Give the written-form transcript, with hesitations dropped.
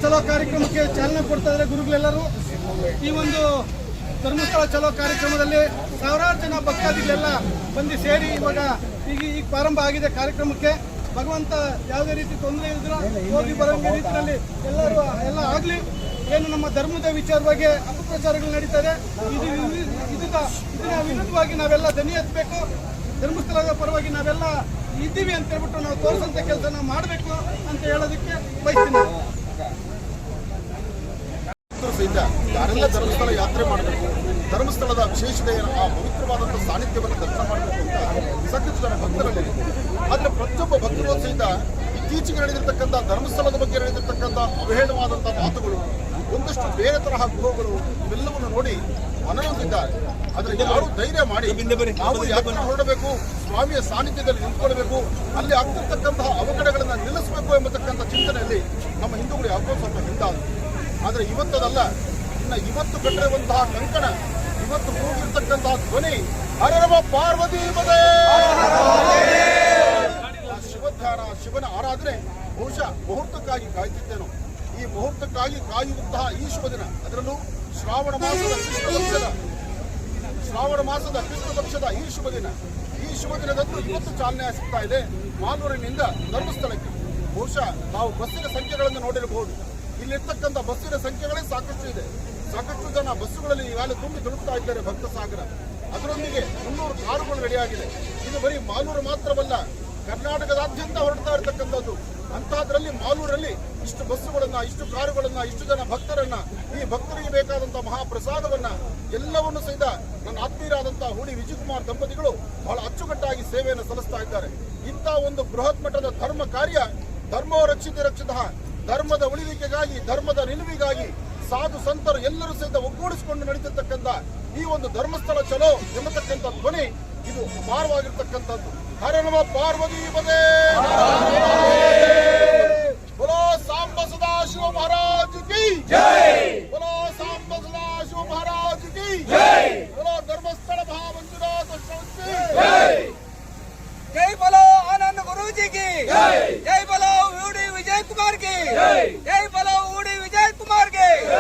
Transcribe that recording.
ಚಲೋ ಕಾರ್ಯಕ್ರಮಕ್ಕೆ ಚಾಲನೆ ಕೊಡ್ತಾ ಇದ್ದಾರೆ ಗುರುಗಳೆಲ್ಲರೂ. ಈ ಒಂದು ಧರ್ಮಸ್ಥಳ ಚಲೋ ಕಾರ್ಯಕ್ರಮದಲ್ಲಿ ಸಾವಿರಾರು ಜನ ಭಕ್ತಾದಿಗಳೆಲ್ಲ ಬಂದು ಸೇರಿ ಇವಾಗ ಈಗ ಪ್ರಾರಂಭ ಆಗಿದೆ ಕಾರ್ಯಕ್ರಮಕ್ಕೆ. ಭಗವಂತ ಯಾವುದೇ ರೀತಿ ತೊಂದರೆ ಇದ್ರೂ ಹೋಗಿ ಬರೋಂಗೆ ರೀತಿಯಲ್ಲಿ ಎಲ್ಲ ಆಗಲಿ. ಏನು ನಮ್ಮ ಧರ್ಮದ ವಿಚಾರವಾಗಿ ಅಪಪ್ರಚಾರಗಳು ನಡೀತದೆ, ಇದನ್ನ ವಿರುದ್ಧವಾಗಿ ನಾವೆಲ್ಲ ದನಿ ಎತ್ತಬೇಕು. ಧರ್ಮಸ್ಥಳದ ಪರವಾಗಿ ನಾವೆಲ್ಲ ಇದ್ದೀವಿ ಅಂತ ಹೇಳ್ಬಿಟ್ಟು ನಾವು ತೋರಿಸಂತ ಕೆಲಸ ನಾವು ಮಾಡಬೇಕು ಅಂತ ಹೇಳೋದಕ್ಕೆ ಬಯಸ್ತೀನಿ. ಸಹಿತ ಯಾರೆಲ್ಲ ಧರ್ಮಸ್ಥಳ ಯಾತ್ರೆ ಮಾಡಬೇಕು, ಧರ್ಮಸ್ಥಳದ ವಿಶೇಷತೆಯ ಆ ಪವಿತ್ರವಾದಂತಹ ಸಾನ್ನಿಧ್ಯವನ್ನು ದರ್ಶನ ಮಾಡಬೇಕು ಅಂತ ಸಾಕಷ್ಟು ಜನ ಭಕ್ತರಲ್ಲಿ. ಆದರೆ ಪ್ರತಿಯೊಬ್ಬ ಭಕ್ತರು ಸಹಿತ ಇತ್ತೀಚೆಗೆ ನಡೆದಿರ್ತಕ್ಕಂಥ ಧರ್ಮಸ್ಥಳದ ಬಗ್ಗೆ ನಡೆದಿರ್ತಕ್ಕಂಥ ಅವಹೇಳನವಾದಂತಹ ಮಾತುಗಳು, ಒಂದಷ್ಟು ಬೇರೆ ತರಹ ಗುರುಗಳು ಇವೆಲ್ಲವನ್ನು ನೋಡಿ ಮನನೊಂದಿದ್ದಾರೆ. ಆದರೆ ಯಾರು ಧೈರ್ಯ ಮಾಡಿ ನಾವು ಯಾತ್ರೆ ಹೊರಡಬೇಕು, ಸ್ವಾಮಿಯ ಸಾನ್ನಿಧ್ಯದಲ್ಲಿ ನಿಂತ್ಕೊಳ್ಬೇಕು, ಅಲ್ಲಿ ಆಗ್ತಿರ್ತಕ್ಕಂತಹ ಅವಘಡಗಳನ್ನು ನಿಲ್ಲಿಸಬೇಕು ಎಂಬತಕ್ಕಂಥ ಚಿಂತನೆಯಲ್ಲಿ ನಮ್ಮ ಹಿಂದೂಗಳು ಯಾಕೋ ಸ್ವಲ್ಪ ಹಿಂದಾದ್ರು. ಆದರೆ ಇವತ್ತದಲ್ಲ, ಇನ್ನು ಇವತ್ತು ಕಟ್ಟಿರುವಂತಹ ಕಂಕಣ, ಇವತ್ತು ಕೂಗಿರ್ತಕ್ಕಂತಹ ಧ್ವನಿ ಹರರವ ಪಾರ್ವತಿ ಪದೇ. ಶಿವಧ್ಯಾನ, ಶಿವನ ಆರಾಧನೆ ಬಹುಶಃ ಮುಹೂರ್ತಕ್ಕಾಗಿ ಕಾಯ್ತಿದ್ದೇನೋ. ಈ ಮುಹೂರ್ತಕ್ಕಾಗಿ ಕಾಯುವಂತಹ ಈ ಶುಭ ದಿನ, ಅದರಲ್ಲೂ ಶ್ರಾವಣ ಮಾಸದ ಕೃಷ್ಣ ಪಕ್ಷದ ಈ ಶುಭ ದಿನದಂದು ಇವತ್ತು ಚಾಲನೆ ಸಿಗ್ತಾ ಇದೆ ಮಾಲೂರಿನಿಂದ ಧರ್ಮಸ್ಥಳಕ್ಕೆ. ಬಹುಶಃ ನಾವು ಬಸ್ಸಿನ ಸಂಖ್ಯೆಗಳನ್ನು ನೋಡಿರಬಹುದು. ಇಲ್ಲಿರ್ತಕ್ಕಂಥ ಬಸ್ಸಿನ ಸಂಖ್ಯೆಗಳೇ ಸಾಕಷ್ಟು ಇದೆ. ಸಾಕಷ್ಟು ಜನ ಬಸ್ಸುಗಳಲ್ಲಿ ಈಗಾಗಲೇ ತುಂಬಿ ತುಳುಕ್ತಾ ಇದ್ದಾರೆ ಭಕ್ತ ಸಾಗರ. ಅದರೊಂದಿಗೆ 300 ಕಾರುಗಳು ರೆಡಿಯಾಗಿದೆ. ಇದು ಬರೀ ಮಾಲೂರು ಮಾತ್ರವಲ್ಲ, ಕರ್ನಾಟಕದಾದ್ಯಂತ ಹೊರಡ್ತಾ ಇರತಕ್ಕಂಥದ್ದು. ಅಂತಹದ್ರಲ್ಲಿ ಮಾಲೂರಲ್ಲಿ ಇಷ್ಟು ಬಸ್ಸುಗಳನ್ನ, ಇಷ್ಟು ಕಾರುಗಳನ್ನ, ಇಷ್ಟು ಜನ ಭಕ್ತರನ್ನ, ಈ ಭಕ್ತರಿಗೆ ಬೇಕಾದಂತಹ ಮಹಾಪ್ರಸಾದವನ್ನ ಎಲ್ಲವನ್ನು ಸಹಿತ ನನ್ನ ಆತ್ಮೀಯರಾದಂತಹ ಹೂಡಿ ವಿಜಯಕುಮಾರ್ ದಂಪತಿಗಳು ಬಹಳ ಅಚ್ಚುಕಟ್ಟಾಗಿ ಸೇವೆಯನ್ನು ಸಲ್ಲಿಸ್ತಾ ಇದ್ದಾರೆ. ಇಂಥ ಒಂದು ಬೃಹತ್ ಮಟ್ಟದ ಧರ್ಮ ಕಾರ್ಯ, ಧರ್ಮೋ ರಕ್ಷಿತ ಧರ್ಮದ ಉಳಿವಿಕೆಗಾಗಿ, ಧರ್ಮದ ನಿಲುವಿಗಾಗಿ ಸಾಧು ಸಂತರು ಎಲ್ಲರೂ ಸಹಿತ ಒಗ್ಗೂಡಿಸಿಕೊಂಡು ನಡೀತಿರ್ತಕ್ಕಂಥ ಈ ಒಂದು ಧರ್ಮಸ್ಥಳ ಚಲೋ ಎಂಬತಕ್ಕಂಥ ಧ್ವನಿ ಇದು ಅಪಾರವಾಗಿರ್ತಕ್ಕಂಥದ್ದು. ಹರ ನಮ ಪಾರ್ವತಿ ಪದೇ. बोलो सांब सदाशिव महाराज की जय।